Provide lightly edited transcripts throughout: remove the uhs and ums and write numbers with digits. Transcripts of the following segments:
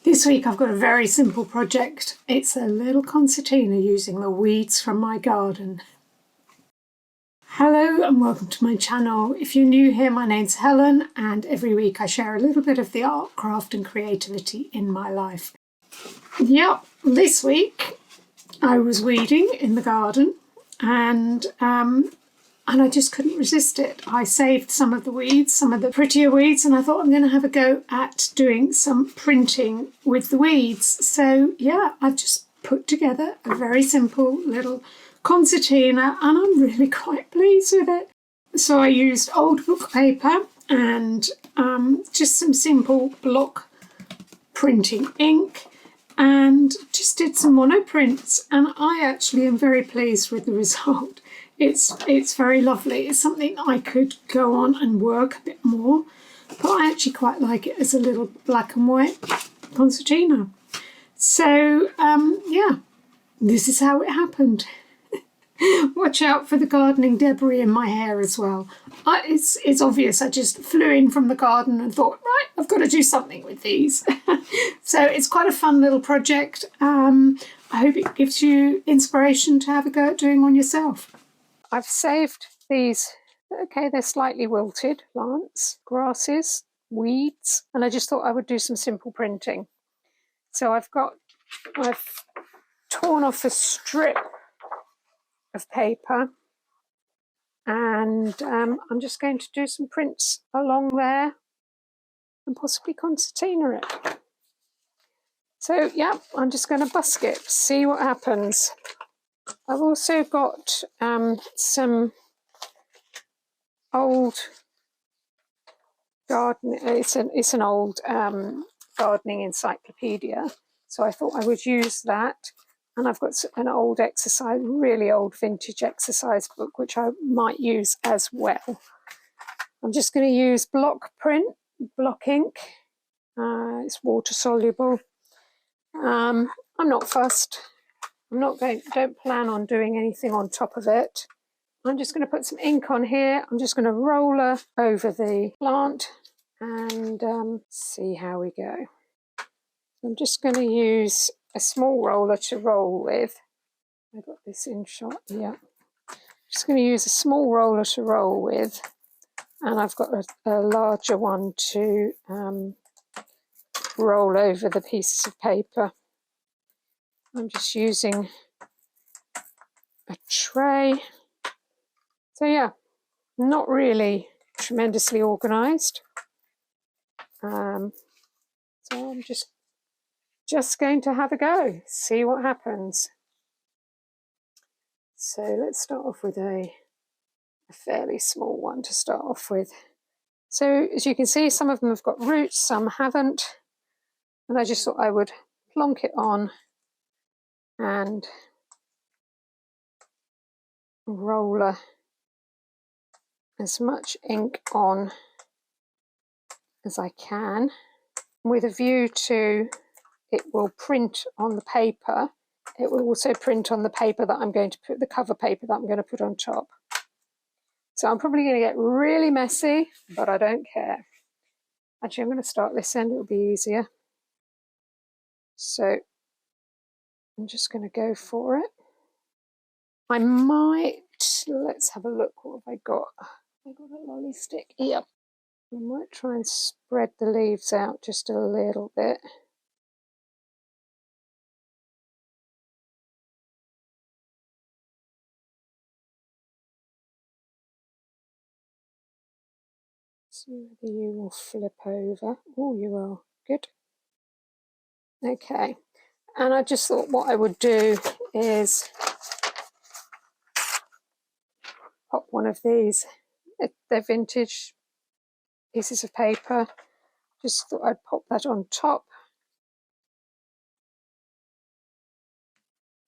This week I've got a very simple project. It's a little concertina using the weeds from my garden. Hello and welcome to my channel. If you're new here, my name's Helen and every week I share a little bit of the art, craft and creativity in my life. Yep, this week I was weeding in the garden and I just couldn't resist it. I saved some of the weeds, some of the prettier weeds, and I thought I'm going to have a go at doing some printing with the weeds. So yeah, I've just put together a very simple little concertina and I'm really quite pleased with it. So I used old book paper and just some simple block printing ink and just did some monoprints, and I actually am very pleased with the result. It's very lovely. It's something I could go on and work a bit more, but I actually quite like it as a little black and white concertina. So yeah, this is how it happened. Watch out for the gardening debris in my hair as well. It's obvious. I just flew in from the garden and thought, right, I've got to do something with these. So it's quite a fun little project. I hope it gives you inspiration to have a go at doing one yourself. I've saved these. Okay, they're slightly wilted plants, grasses, weeds, and I just thought I would do some simple printing. So I've torn off a strip of paper and I'm just going to do some prints along there and possibly concertina it. So yeah, I'm just going to busk it, see what happens. I've also got some old garden. It's an old gardening encyclopedia, so I thought I would use that. And I've got an old exercise, really old vintage exercise book, which I might use as well. I'm just going to use block ink. It's water soluble. I'm not fussed. Don't plan on doing anything on top of it. I'm just going to put some ink on here. I'm just going to roller over the plant and see how we go. I'm just going to use a small roller to roll with. I got this in shot, yeah. Just going to use a small roller to roll with, and I've got a larger one to roll over the pieces of paper. I'm just using a tray. So yeah, not really tremendously organised. So I'm just going to have a go, see what happens. So let's start off with a fairly small one to start off with. So as you can see, some of them have got roots, some haven't. And I just thought I would plonk it on and roller as much ink on as I can, with a view to it will print on the paper. It will also print on the paper that I'm going to put, the cover paper that I'm going to put on top. So I'm probably going to get really messy, but I don't care. Actually, I'm going to start this end, it'll be easier. So I'm just going to go for it. I might, let's have a look, what have I got? I've got a lolly stick here. I might try and spread the leaves out just a little bit. See whether you will flip over. Oh, you will. Good. Okay. And I just thought what I would do is pop one of these. They're vintage pieces of paper. Just thought I'd pop that on top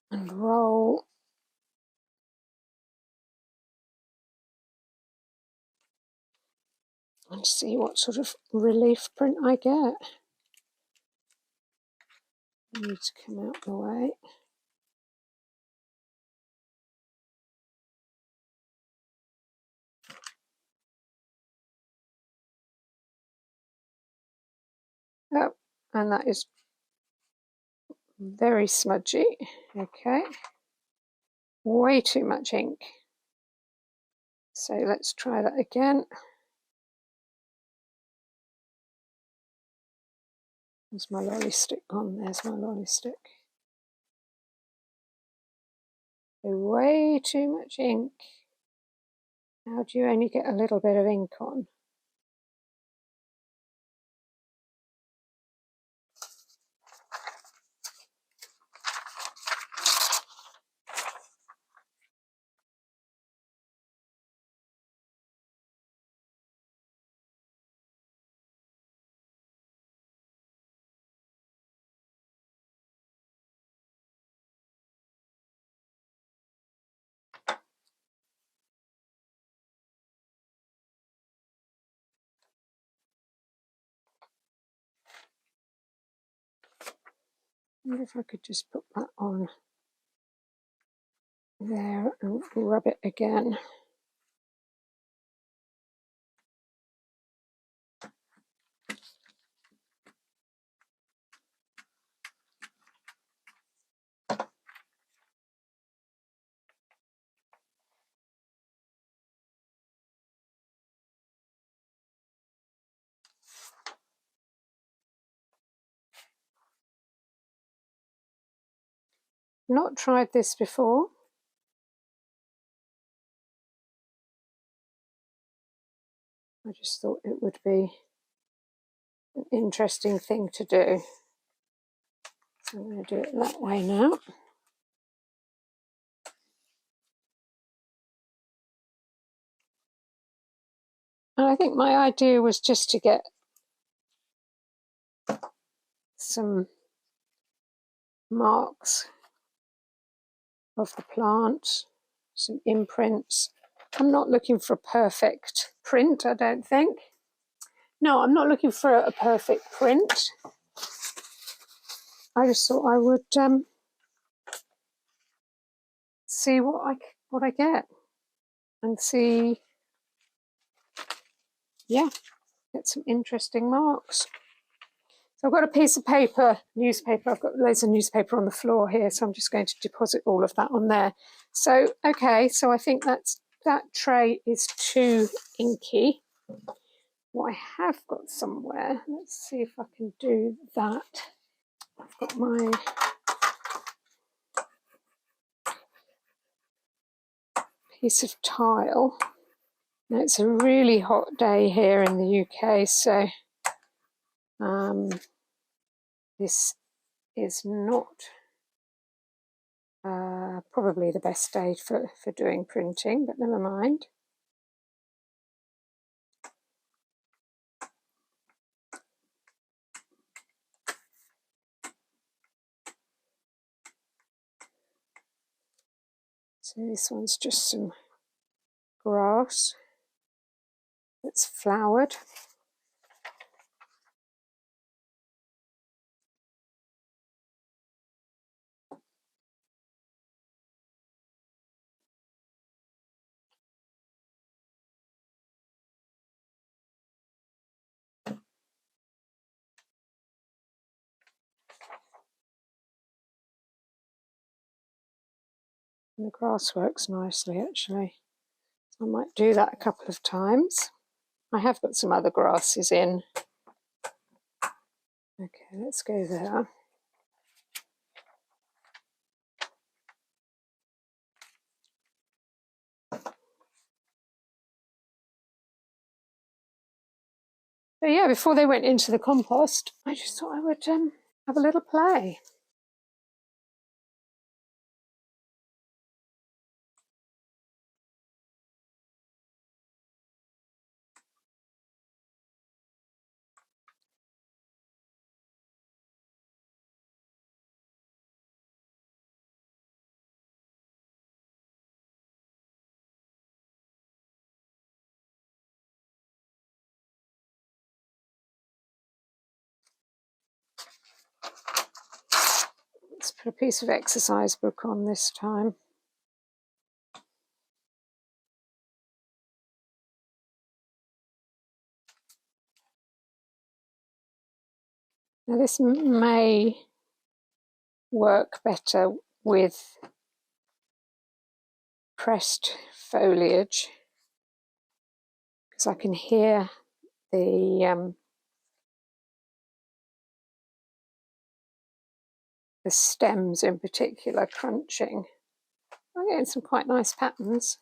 and roll. And see what sort of relief print I get. I need to come out the way. Oh, and that is Very smudgy. Okay. Way too much ink. So let's try that again. There's my lolly stick gone. There's my lolly stick. Way too much ink. How do you only get a little bit of ink on? I wonder if I could just put that on there and rub it again. Not tried this before. I just thought it would be an interesting thing to do. So I'm going to do it that way now. And I think my idea was just to get some marks of the plant, some imprints. I'm not looking for a perfect print, I don't think. No, I'm not looking for a perfect print. I just thought I would see what I get and see, yeah, get some interesting marks. So I've got a piece of paper, newspaper. I've got loads of newspaper on the floor here, so I'm just going to deposit all of that on there. So, okay, so I think that tray is too inky. What I have got somewhere, let's see if I can do that. I've got my piece of tile. Now it's a really hot day here in the UK, so this is not probably the best day for doing printing, but never mind. So this one's just some grass that's flowered. And the grass works nicely actually. So I might do that a couple of times. I have got some other grasses in. Okay, let's go there. So yeah, before they went into the compost, I just thought I would have a little play. Let's put a piece of exercise book on this time. Now this may work better with pressed foliage because I can hear the stems in particular crunching. I'm getting some quite nice patterns.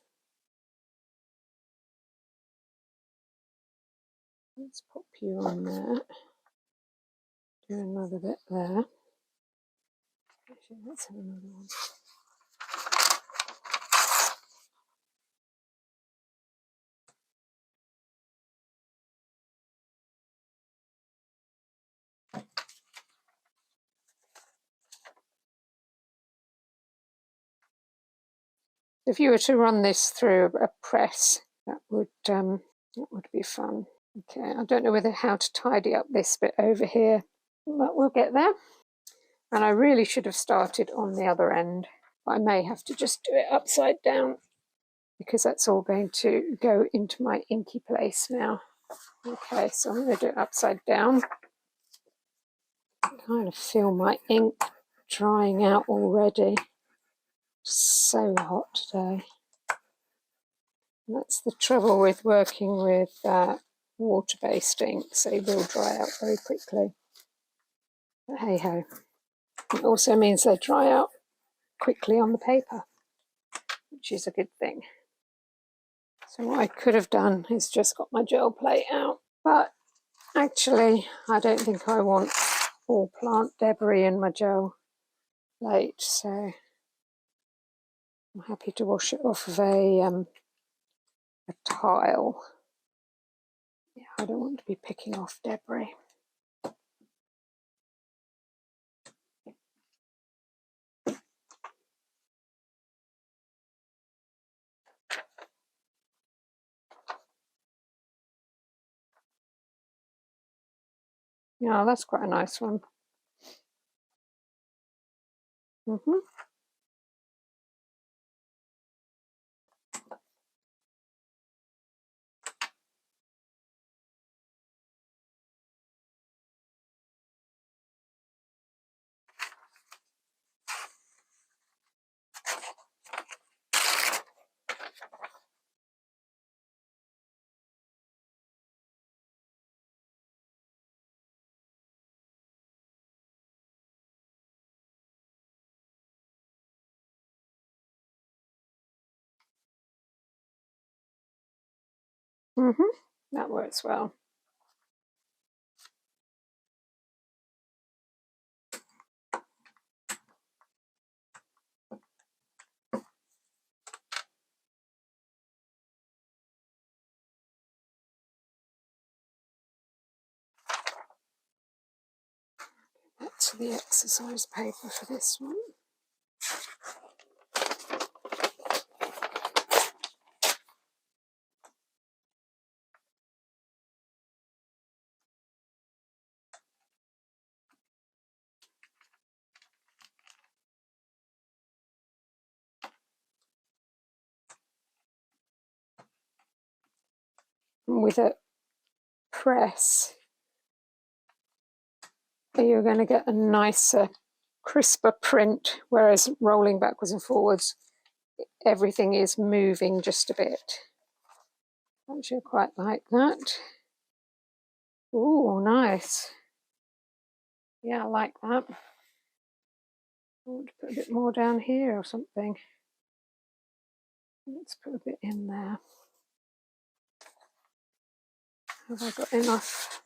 Let's pop you on there. Do another bit there. Actually, let's have another one. If you were to run this through a press, that would be fun. Okay, I don't know how to tidy up this bit over here, but we'll get there. And I really should have started on the other end. I may have to just do it upside down because that's all going to go into my inky place now. Okay, so I'm going to do it upside down. I kind of feel my ink drying out already. It's so hot today. And that's the trouble with working with water-based inks. They will dry out very quickly. But hey ho. It also means they dry out quickly on the paper, which is a good thing. So what I could have done is just got my gel plate out. But actually, I don't think I want all plant debris in my gel plate, so I'm happy to wash it off of a tile. Yeah, I don't want to be picking off debris. Yeah, that's quite a nice one. That works well. Back to the exercise paper for this one. With a press, you're going to get a nicer, crisper print, whereas rolling backwards and forwards, everything is moving just a bit. Actually, I quite like that. Ooh, nice. Yeah, I like that. I want to put a bit more down here or something. Let's put a bit in there. Have I got enough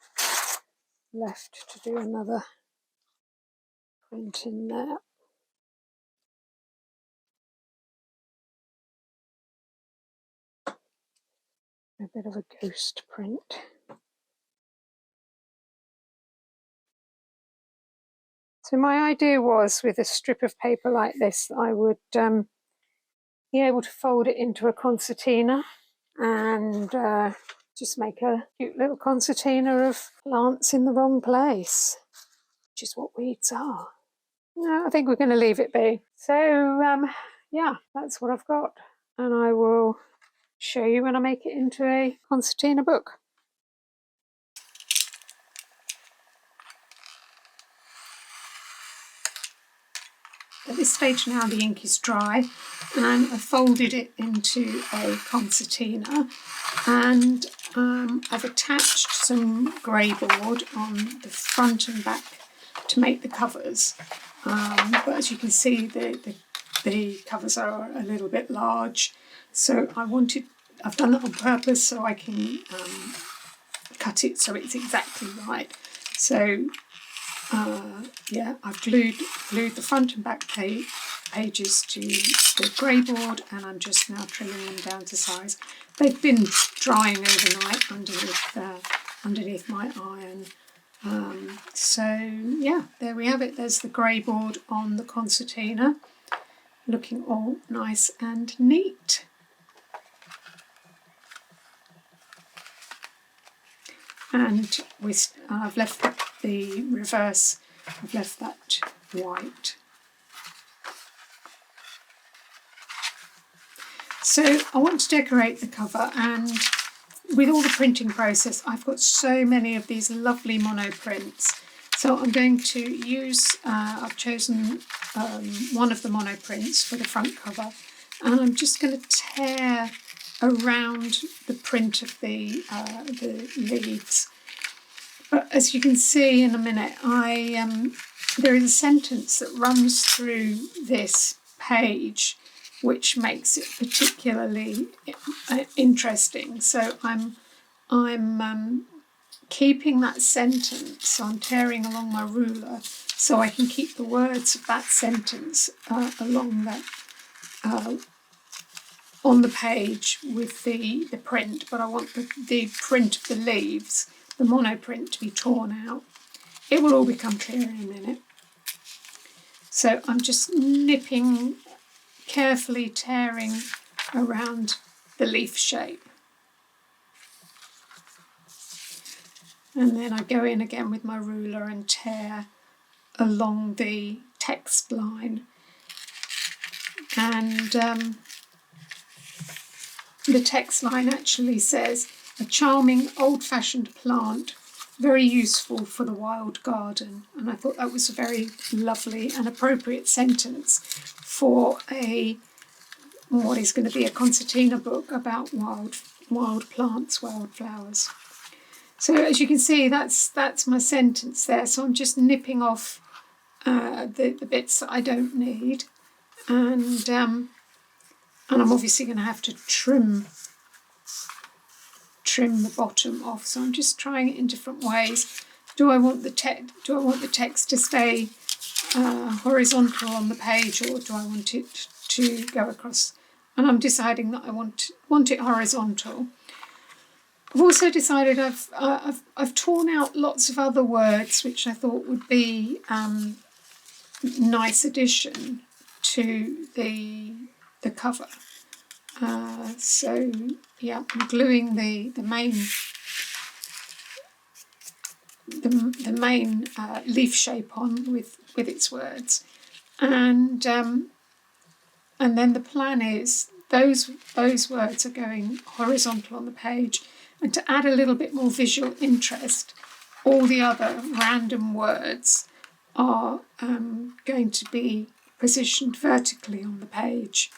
left to do another print in there? A bit of a ghost print. So my idea was, with a strip of paper like this, I would be able to fold it into a concertina and just make a cute little concertina of plants in the wrong place, which is what weeds are. No, I think we're going to leave it be. So yeah, that's what I've got, and I will show you when I make it into a concertina book. At this stage now the ink is dry, and I folded it into a concertina, and I've attached some grey board on the front and back to make the covers, but as you can see the covers are a little bit large, so I've done that on purpose so I can cut it so it's exactly right. So yeah, I've glued the front and back pages to the grey board, and I'm just now trimming them down to size. They've been drying overnight underneath my iron. So yeah, there we have it. There's the grey board on the concertina, looking all nice and neat. And I've left the reverse, I've left that white. So I want to decorate the cover, and with all the printing process, I've got so many of these lovely monoprints. So I'm going to use, I've chosen one of the monoprints for the front cover, and I'm just going to tear around the print of the leaves. But as you can see in a minute, there is a sentence that runs through this page which makes it particularly interesting. So I'm keeping that sentence, so I'm tearing along my ruler so I can keep the words of that sentence along that on the page with the print, but I want the print of the leaves, the monoprint, to be torn out. It will all become clear in a minute. So I'm just nipping, carefully tearing around the leaf shape. And then I go in again with my ruler and tear along the text line. And the text line actually says, "A charming old-fashioned plant, very useful for the wild garden." And I thought that was a very lovely and appropriate sentence for what is going to be a concertina book about wild plants, wild flowers. So as you can see, that's my sentence there. So I'm just nipping off the bits that I don't need, and I'm obviously going to have to trim the bottom off. So I'm just trying it in different ways. Do I want the text to stay horizontal on the page, or do I want it to go across? And I'm deciding that I want it horizontal. I've also decided I've torn out lots of other words which I thought would be nice addition to the cover. So yeah, I'm gluing the main leaf shape on with its words, and then the plan is those words are going horizontal on the page, and to add a little bit more visual interest, all the other random words are going to be positioned vertically on the page.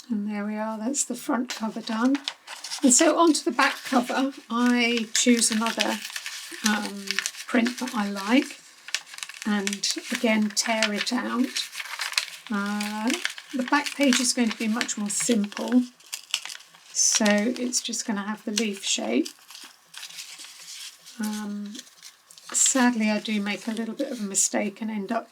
And there we are, that's the front cover done. And so onto the back cover, I choose another print that I like, and again tear it out. The back page is going to be much more simple, so it's just going to have the leaf shape. Sadly, I do make a little bit of a mistake and end up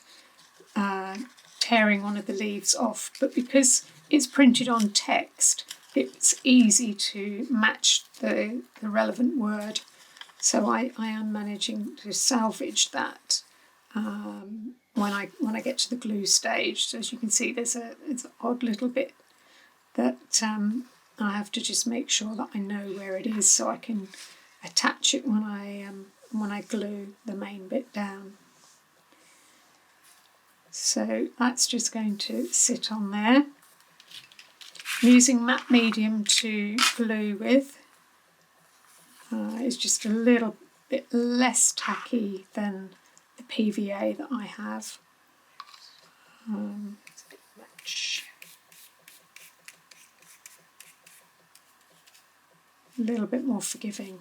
tearing one of the leaves off, but because it's printed on text, it's easy to match the relevant word So I am managing to salvage that when I get to the glue stage. So as you can see, it's an odd little bit that I have to just make sure that I know where it is so I can attach it when I glue the main bit down. So that's just going to sit on there. I'm using matte medium to glue with. It's just a little bit less tacky than the PVA that I have. It's a bit much. A little bit more forgiving.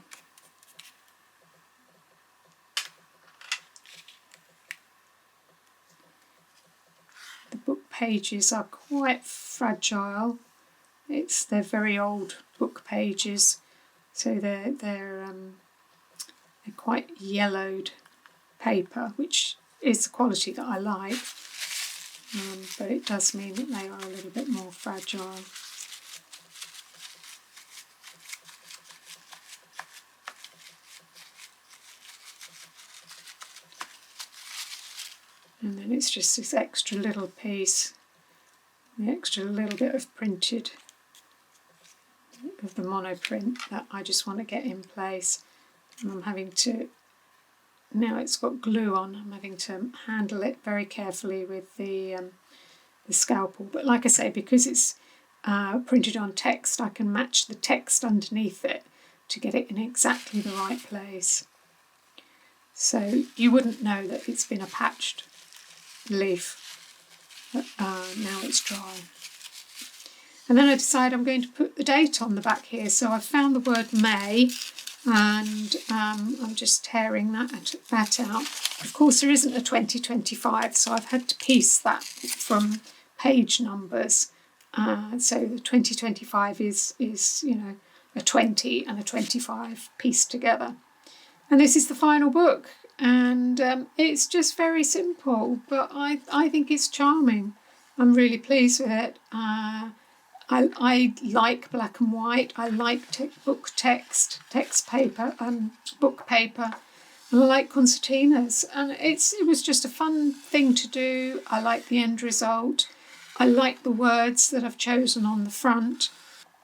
The book pages are quite fragile. They're very old book pages, so they're quite yellowed paper, which is the quality that I like, but it does mean that they are a little bit more fragile. And then it's just this extra little piece, the extra little bit of printed of the monoprint that I just want to get in place. And I'm having to, now it's got glue on, I'm having to handle it very carefully with the scalpel. But like I say, because it's printed on text, I can match the text underneath it to get it in exactly the right place. So you wouldn't know that it's been a patched leaf, but now it's dry. And then I decide I'm going to put the date on the back here. So I've found the word May, and I'm just tearing that out. Of course, there isn't a 2025, so I've had to piece that from page numbers. So the 2025 is a 20 and a 25 pieced together. And this is the final book, and it's just very simple, but I think it's charming. I'm really pleased with it. I like black and white. I like book paper, book paper. And I like concertinas, and it was just a fun thing to do. I like the end result. I like the words that I've chosen on the front,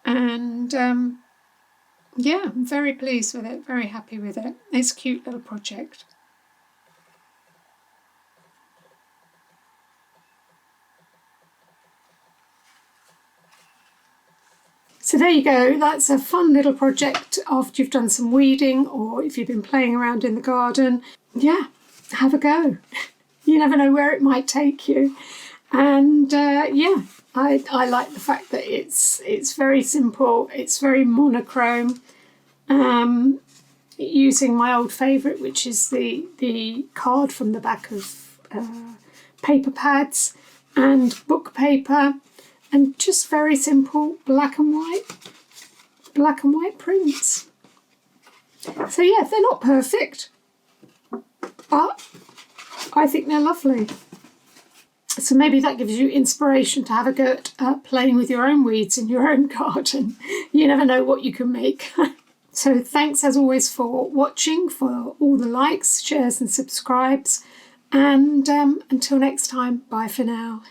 and yeah, I'm very pleased with it, very happy with it. It's a cute little project. So there you go, that's a fun little project after you've done some weeding or if you've been playing around in the garden. Yeah, have a go. You never know where it might take you. And yeah, I like the fact that it's very simple, it's very monochrome. Using my old favourite, which is the card from the back of paper pads and book paper. And just very simple black and white prints. So yeah, they're not perfect, but I think they're lovely. So maybe that gives you inspiration to have a go at playing with your own weeds in your own garden. You never know what you can make. So thanks as always for watching, for all the likes, shares and subscribes. And until next time, bye for now.